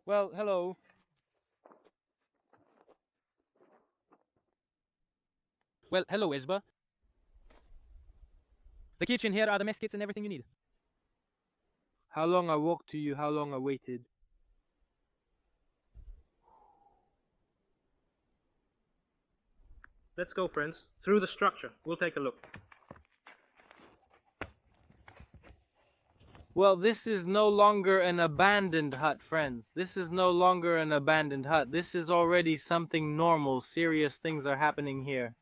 Well, hello. Well, hello, Isba. The kitchen here are the mess kits and everything you need. How long I walked to you, how long I waited. Let's go, friends. Through the structure. We'll take a look. Well, this is no longer an abandoned hut, friends. This is no longer an abandoned hut. This is already something normal. Serious things are happening here.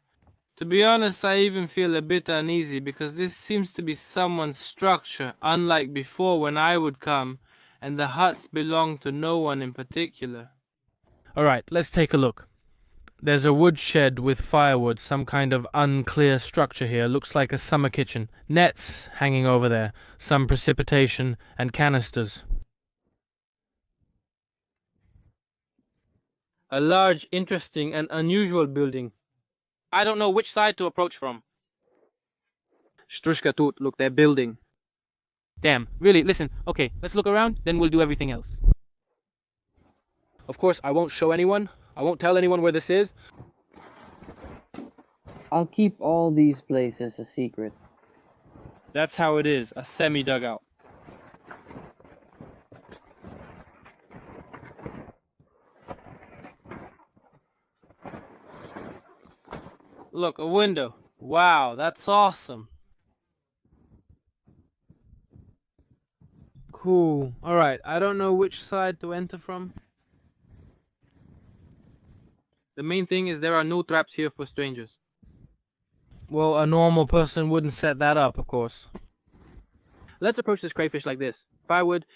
To be honest, I even feel a bit uneasy because this seems to be someone's structure, unlike before when I would come, and the huts belong to no one in particular. Alright, let's take a look. There's a wood shed with firewood, some kind of unclear structure here. Looks like a summer kitchen. Nets hanging over there, some precipitation, and canisters. A large, interesting, and unusual building. I don't know which side to approach from. Strushka tut, look, they're building. Damn, really, listen, okay, let's look around, then we'll do everything else. Of course, I won't show anyone. I won't tell anyone where this is. I'll keep all these places a secret. That's how it is, a semi-dugout. Look, a window. Wow, that's awesome. Cool. Alright, I don't know which side to enter from. The main thing is there are no traps here for strangers. Well, a normal person wouldn't set that up, of course. Let's approach this crayfish like this. Firewood.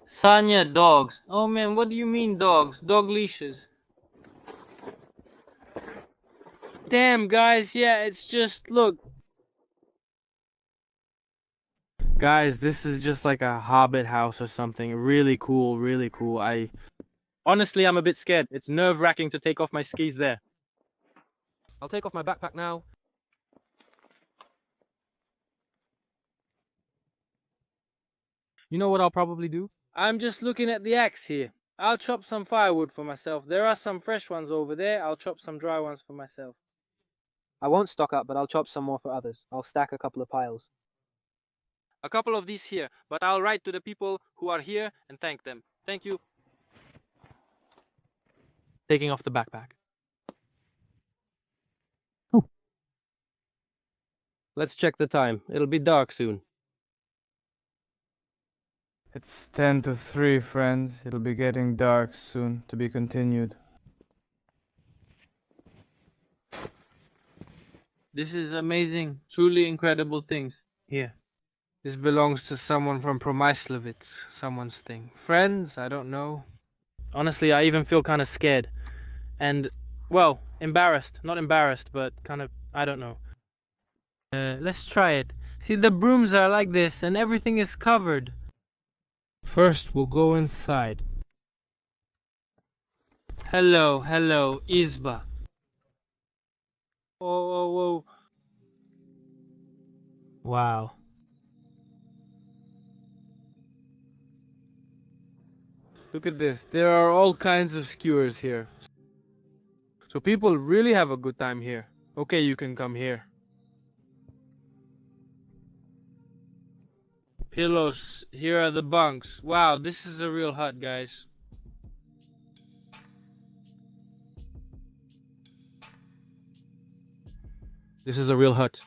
Sanya, dogs. Oh man, what do you mean dogs? Dog leashes. Damn, guys, yeah, it's just, look. Guys, this is just like a hobbit house or something. Really cool, really cool. Honestly, I'm a bit scared. It's nerve-wracking to take off my skis there. I'll take off my backpack now. You know what I'll probably do? I'm just looking at the axe here. I'll chop some firewood for myself. There are some fresh ones over there. I'll chop some dry ones for myself. I won't stock up, but I'll chop some more for others. I'll stack a couple of piles. A couple of these here, but I'll write to the people who are here and thank them. Thank you. Taking off the backpack. Oh. Let's check the time. It'll be dark soon. It's 10 to 3, friends. It'll be getting dark soon. To be continued. This is amazing. Truly incredible things. Here. This belongs to someone from Promislovitz. Someone's thing. Friends? I don't know. Honestly, I even feel kind of scared. And, well, embarrassed. Not embarrassed, but kind of, I don't know. Let's try it. See, the brooms are like this, and everything is covered. First, we'll go inside. Hello, hello, Izba. Oh. Wow. Look at this. There are all kinds of skewers here. So people really have a good time here. Okay, you can come here. Pillows. Here are the bunks. Wow, this is a real hut, guys. This is a real hut.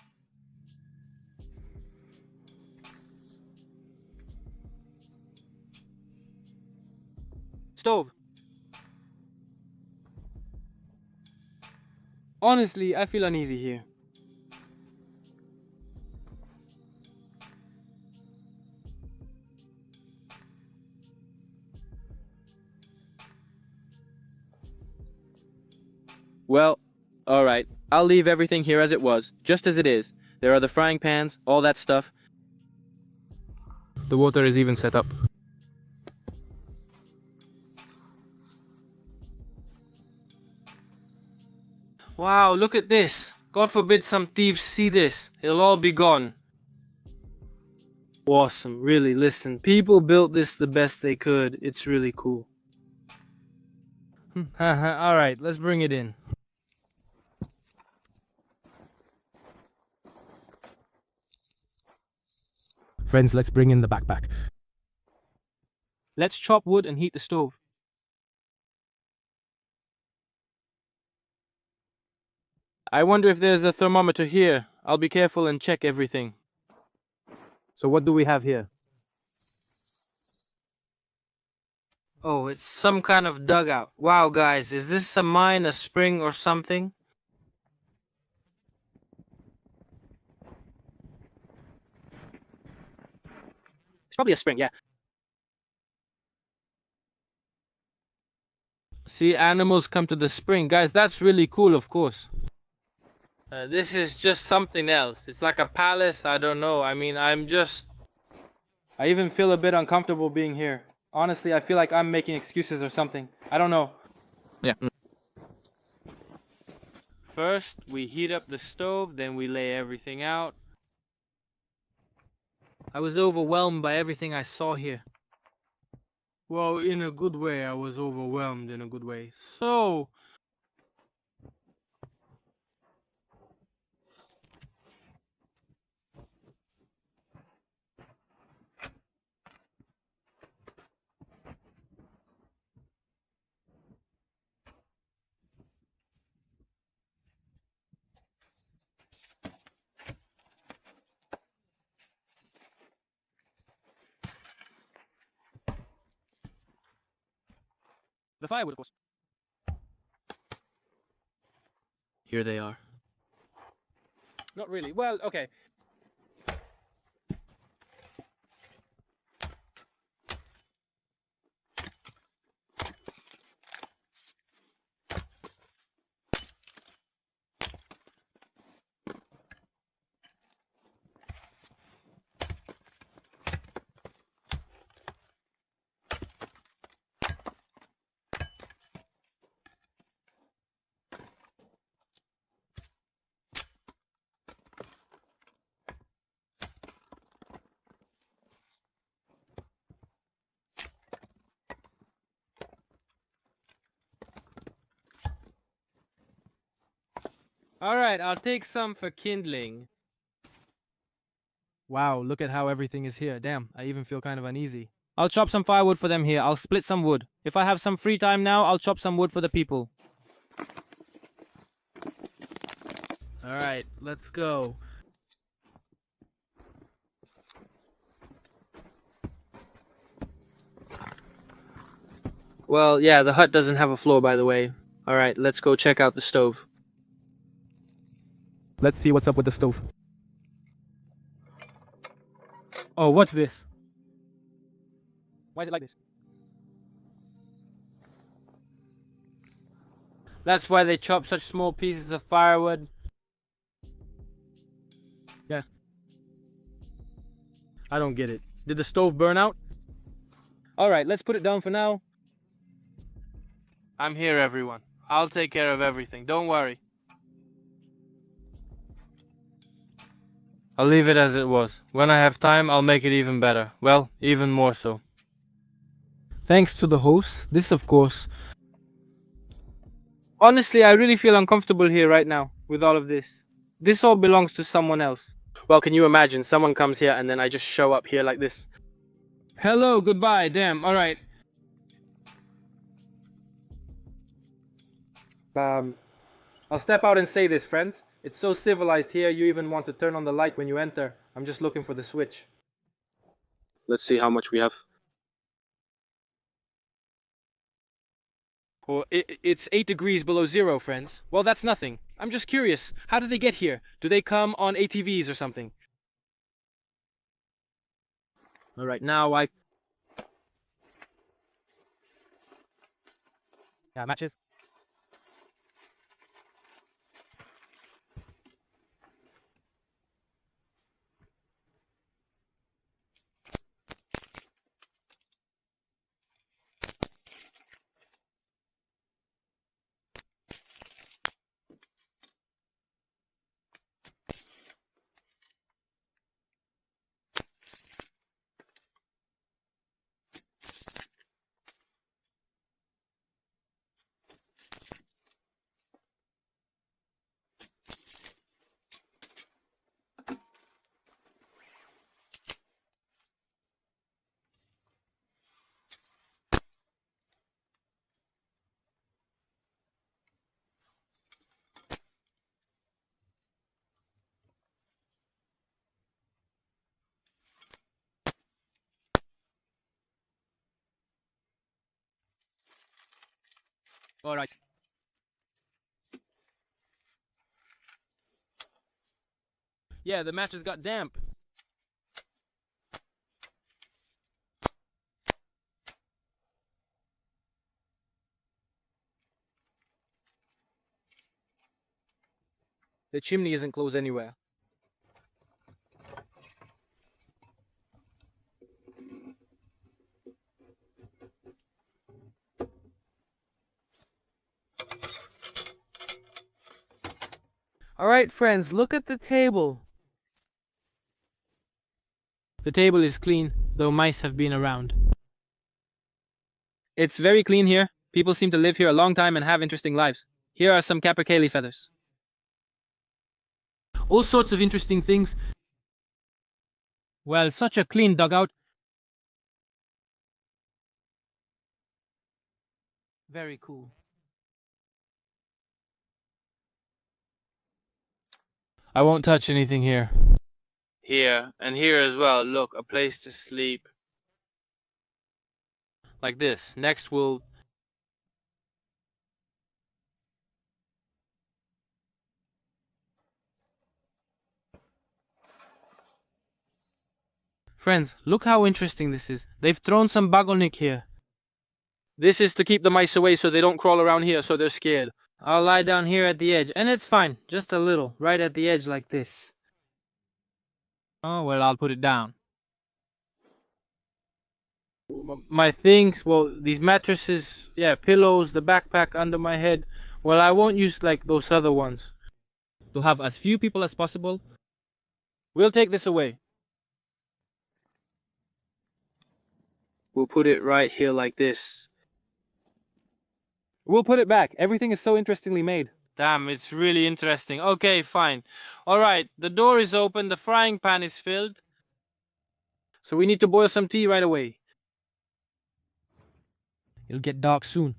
Stove. Honestly, I feel uneasy here. Well, alright. I'll leave everything here as it was, just as it is. There are the frying pans, all that stuff. The water is even set up. Wow, look at this. God forbid some thieves see this. It'll all be gone. Awesome, really, listen. People built this the best they could. It's really cool. Alright, let's bring it in. Friends, let's bring in the backpack. Let's chop wood and heat the stove. I wonder if there's a thermometer here. I'll be careful and check everything. So what do we have here? Oh, it's some kind of dugout. Wow, guys, is this a mine, a spring, or something? It's probably a spring, yeah. See, animals come to the spring. Guys, that's really cool, of course. This is just something else. It's like a palace, I don't know. I mean, I even feel a bit uncomfortable being here. Honestly, I feel like I'm making excuses or something. I don't know. Yeah. First, we heat up the stove, then we lay everything out. I was overwhelmed by everything I saw here. Well, in a good way, I was overwhelmed in a good way. So, The firewood, of course. here they are. Not really. Well, okay. Alright, I'll take some for kindling. Wow, look at how everything is here. Damn, I even feel kind of uneasy. I'll chop some firewood for them here. I'll split some wood. If I have some free time now, I'll chop some wood for the people. Alright, let's go. Well, yeah, the hut doesn't have a floor, by the way. Alright, let's go check out the stove. Let's see what's up with the stove. Oh, what's this? Why is it like this? That's why they chop such small pieces of firewood. Yeah. I don't get it. Did the stove burn out? Alright, let's put it down for now. I'm here, everyone. I'll take care of everything. Don't worry. I'll leave it as it was. When I have time, I'll make it even better. Well, even more so. Thanks to the host. This, of course. Honestly, I really feel uncomfortable here right now with all of this. This all belongs to someone else. Well, can you imagine? Someone comes here and then I just show up here like this. Hello, goodbye, damn, alright. I'll step out and say this, friends. It's so civilized here, you even want to turn on the light when you enter. I'm just looking for the switch. Let's see how much we have. Oh, it's 8 degrees below zero, friends. Well, that's nothing. I'm just curious. How did they get here? Do they come on ATVs or something? Alright, now Yeah, matches. Alright. Yeah, the mattress got damp. The chimney isn't closed anywhere. Alright, friends, look at the table. The table is clean, though mice have been around. It's very clean here. People seem to live here a long time and have interesting lives. Here are some capercaillie feathers. All sorts of interesting things. Well, such a clean dugout. Very cool. I won't touch anything here. Here, and here as well. Look, a place to sleep. Like this. Next we'll... Friends, look how interesting this is. They've thrown some bagolnik here. This is to keep the mice away so they don't crawl around here so they're scared. I'll lie down here at the edge, and it's fine. Just a little, right at the edge like this. Oh, well, I'll put it down. My things, well, these mattresses, yeah, pillows, the backpack under my head. Well, I won't use like those other ones. To have as few people as possible. We'll take this away. We'll put it right here like this. We'll put it back. Everything is so interestingly made. Damn, it's really interesting. Okay, fine. Alright, the door is open, the frying pan is filled. So we need to boil some tea right away. It'll get dark soon.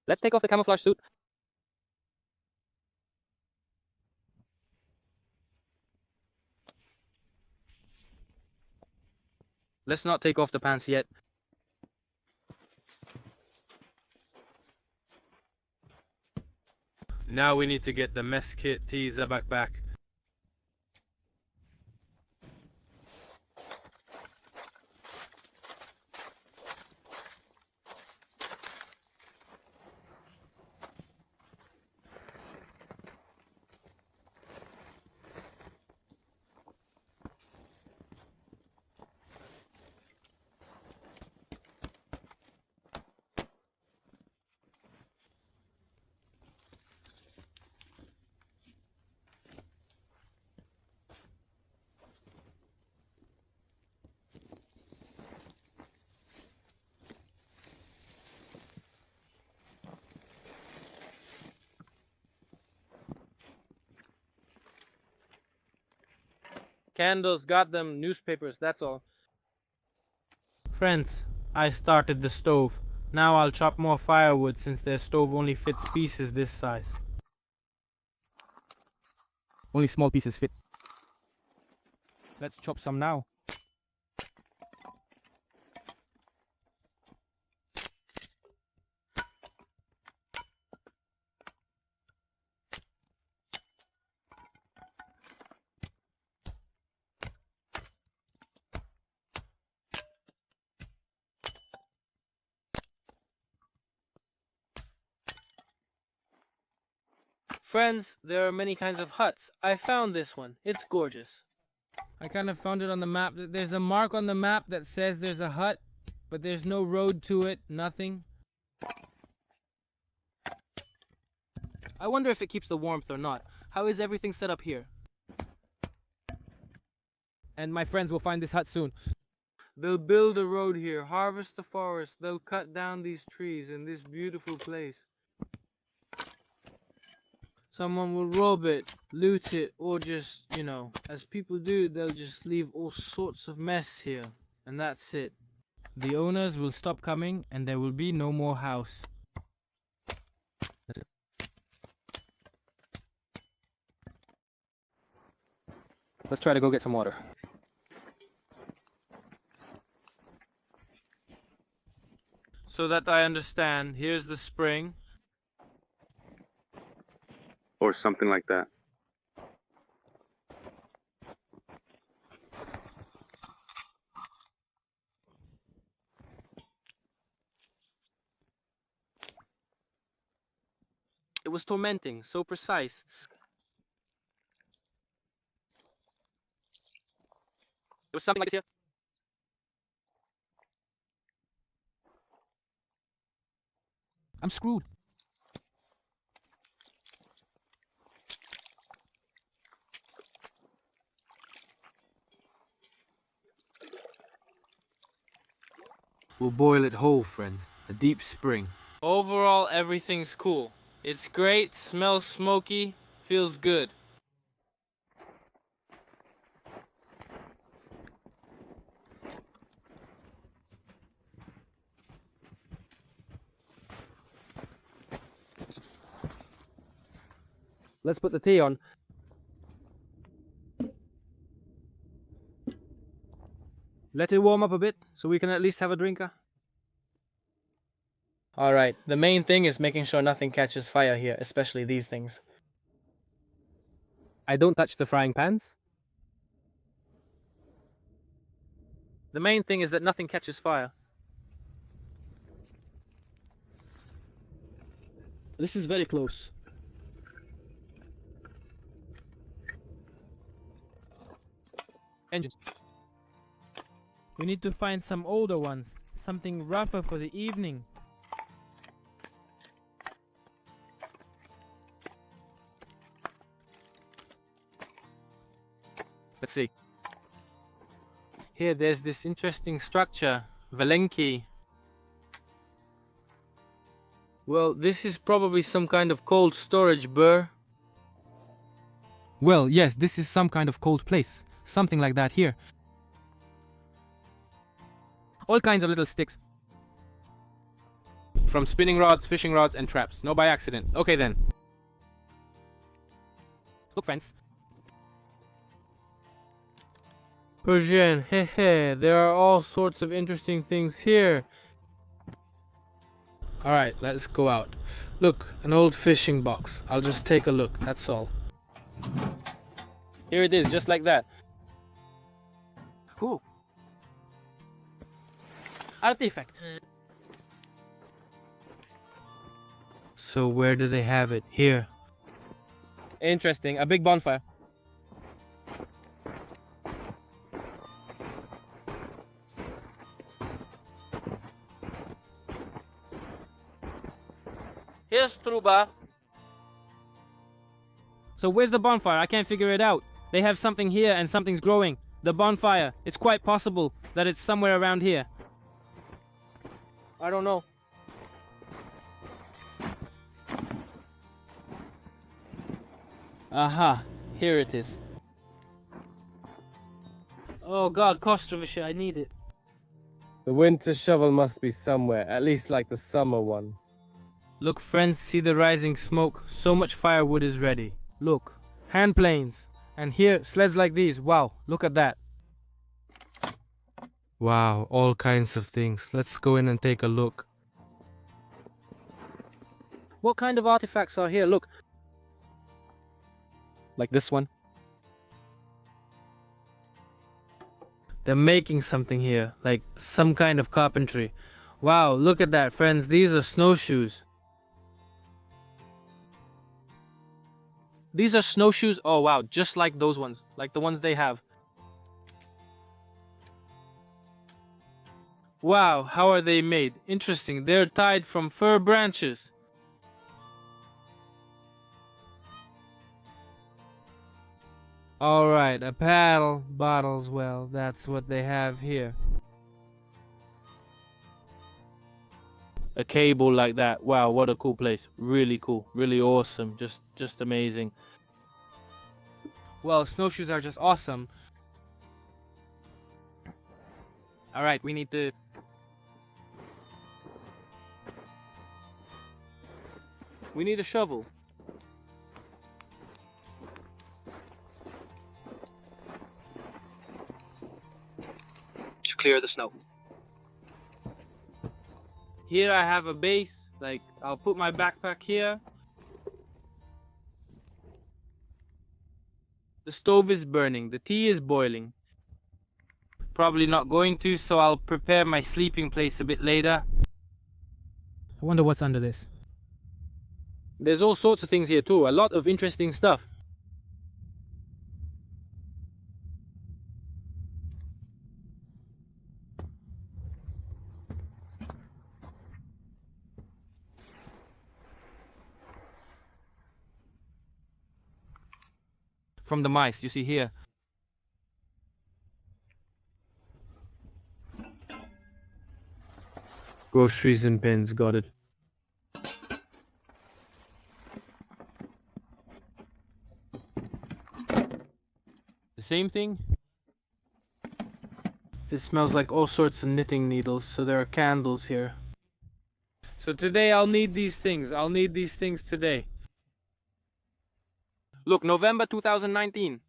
Let's take off the camouflage suit. Let's not take off the pants yet. Now we need to get the mess kit, teas, the backpack. Candles, got them, newspapers, that's all. Friends, I started the stove. Now I'll chop more firewood since their stove only fits pieces this size. Only small pieces fit. Let's chop some now. Friends, there are many kinds of huts. I found this one. It's gorgeous. I kind of found it on the map. There's a mark on the map that says there's a hut, but there's no road to it, nothing. I wonder if it keeps the warmth or not. How is everything set up here? And my friends will find this hut soon. They'll build a road here, harvest the forest, they'll cut down these trees in this beautiful place. Someone will rob it, loot it, or just, you know, as people do, they'll just leave all sorts of mess here. And that's it. The owners will stop coming and there will be no more house. That's it. Let's try to go get some water. so that I understand. Here's the spring. Or something like that. It was tormenting, so precise. It was something like this here. I'm screwed. We'll boil it whole, friends. A deep spring. Overall, everything's cool. It's great, smells smoky, feels good. Let's put the tea on. Let it warm up a bit, so we can at least have a drinker. Alright, the main thing is making sure nothing catches fire here, especially these things. I don't touch the frying pans. The main thing is that nothing catches fire. This is very close. Engines. We need to find some older ones, something rougher for the evening. Let's see. Here, there's this interesting structure, Valenki. Well, this is probably some kind of cold storage, Burr. Well, yes, this is some kind of cold place. Something like that here. All kinds of little sticks. From spinning rods, fishing rods, and traps. No by accident. Okay then. Look, friends. Persian, hehe, there are all sorts of interesting things here. Alright, let's go out. Look, an old fishing box. I'll just take a look, that's all. Here it is, just like that. Ooh. Artifact. So where do they have it? Here. Interesting. A big bonfire. Here's Truba. So where's the bonfire? I can't figure it out. They have something here and something's growing. The bonfire. It's quite possible that it's somewhere around here. I don't know. Aha, here it is. Oh god, Kostrovish, I need it. The winter shovel must be somewhere, at least like the summer one. Look, friends, see the rising smoke? So much firewood is ready. Look, hand planes. And here, sleds like these. Wow, look at that. Wow, all kinds of things. Let's go in and take a look. What kind of artifacts are here? Look. Like this one. They're making something here, like some kind of carpentry. Wow, look at that, friends. These are snowshoes. These are snowshoes? Oh wow, just like those ones. Like the ones they have. Wow, how are they made? Interesting, they're tied from fir branches. Alright, a paddle, bottles, well, that's what they have here. A cable like that, wow, what a cool place. Really cool, really awesome, just amazing. Well, snowshoes are just awesome. Alright, we need to... We need a shovel. to clear the snow. Here I have a base, like I'll put my backpack here. The stove is burning, the tea is boiling. Probably not going to, so I'll prepare my sleeping place a bit later. I wonder what's under this. There's all sorts of things here too, a lot of interesting stuff. From the mice, you see here. Groceries and pens, got it. The same thing? It smells like all sorts of knitting needles, so there are candles here. So today I'll need these things. I'll need these things today. Look, November 2019.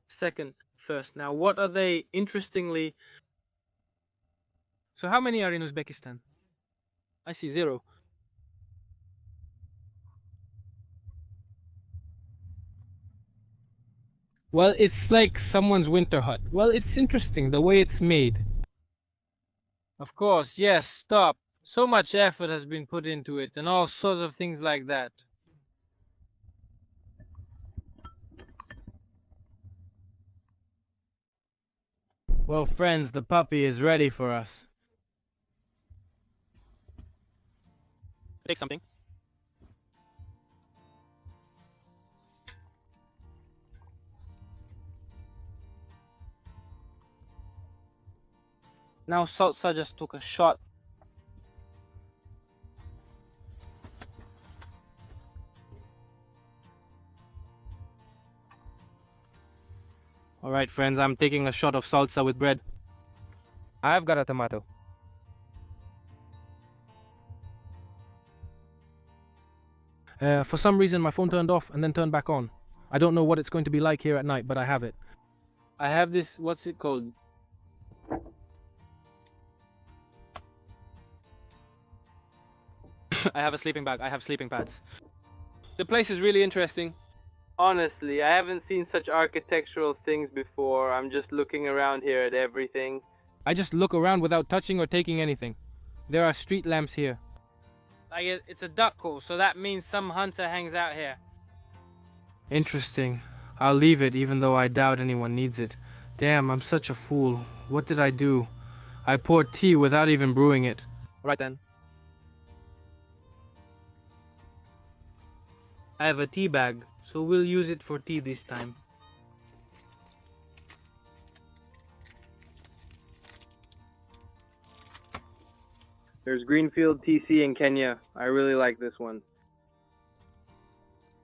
Second, first. Now, what are they? Interestingly. So how many are in Uzbekistan? I see 0. Well, it's like someone's winter hut. Well, it's interesting the way it's made. Of course, yes, stop. So much effort has been put into it, and all sorts of things like that. Well, friends, the puppy is ready for us. Take something. Now Salsa just took a shot. Alright friends, I'm taking a shot of salsa with bread. I've got a tomato. For some reason my phone turned off and then turned back on. I don't know what it's going to be like here at night, but I have it. I have this, what's it called? I have a sleeping bag, I have sleeping pads. The place is really interesting. Honestly, I haven't seen such architectural things before. I'm just looking around here at everything. I just look around without touching or taking anything. There are street lamps here. Like it's a duck hole, so that means some hunter hangs out here. Interesting. I'll leave it even though I doubt anyone needs it. Damn, I'm such a fool. What did I do? I poured tea without even brewing it. Right then. I have a tea bag, so we'll use it for tea this time. There's Greenfield TC in Kenya. I really like this one.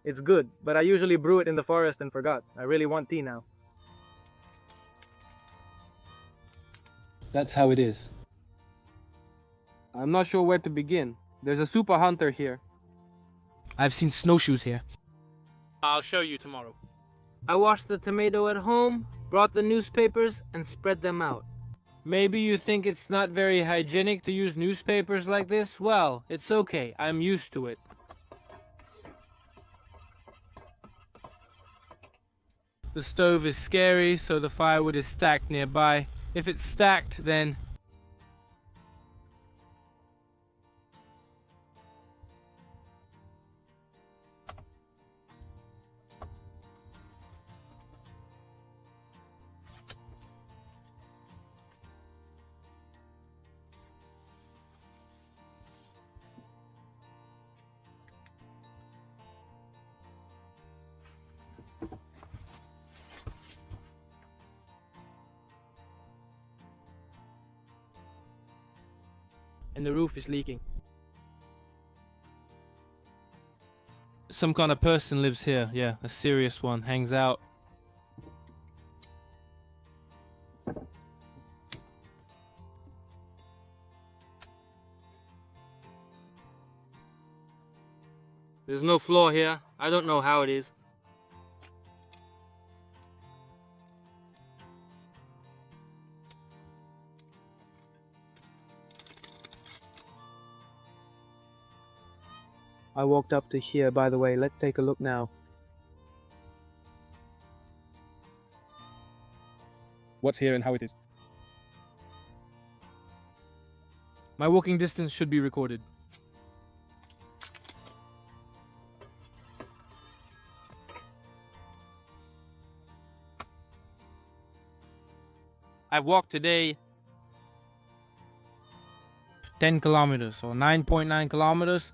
It's good, but I usually brew it in the forest and forgot. I really want tea now. That's how it is. I'm not sure where to begin. There's a super hunter here. I've seen snowshoes here. I'll show you tomorrow. I washed the tomato at home, brought the newspapers, and spread them out. Maybe you think it's not very hygienic to use newspapers like this? Well, it's okay. I'm used to it. The stove is scary, so the firewood is stacked nearby. If it's stacked, then... and the roof is leaking. Some kind of person lives here, yeah, a serious one, hangs out. There's no floor here. I don't know how it is. I walked up to here, by the way. Let's take a look now. What's here and how it is? My walking distance should be recorded. I've walked today 10 kilometers, or 9.9 kilometers.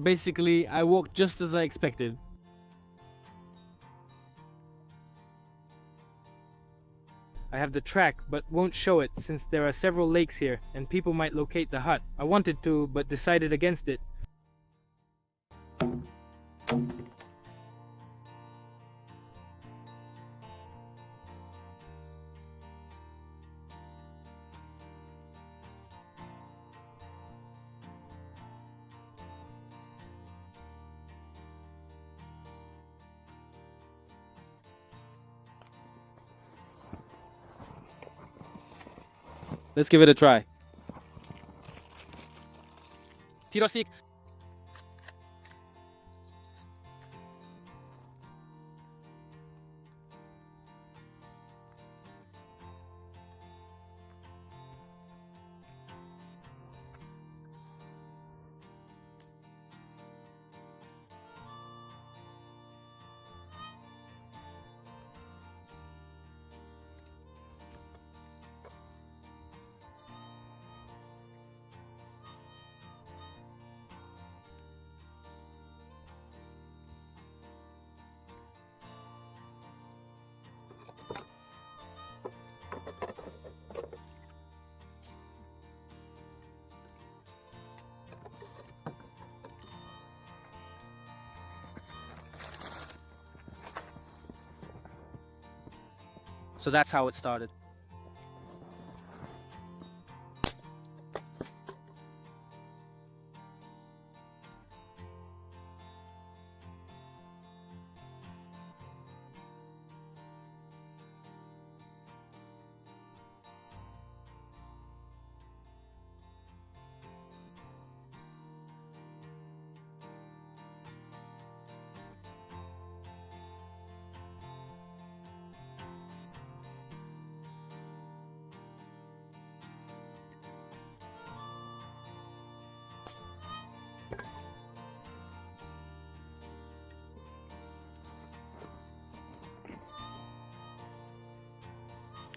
Basically, I walked just as I expected. I have the track, but won't show it since there are several lakes here and people might locate the hut. I wanted to, but decided against it. Let's give it a try. Tirosik. So that's how it started.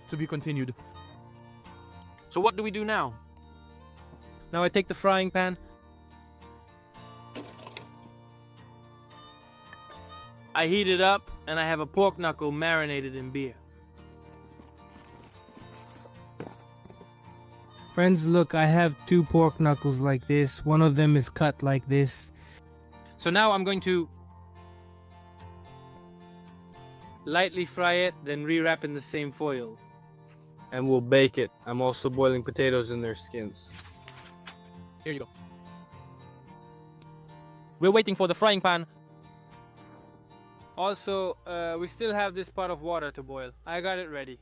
To be continued. So what do we do now? Now I take the frying pan. I heat it up and I have a pork knuckle marinated in beer. Friends, look, I have 2 pork knuckles like this. One of them is cut like this. So now I'm going to Lightly fry it, then rewrap in the same foil. And we'll bake it. I'm also boiling potatoes in their skins. Here you go. We're waiting for the frying pan. Also, we still have this pot of water to boil. I got it ready.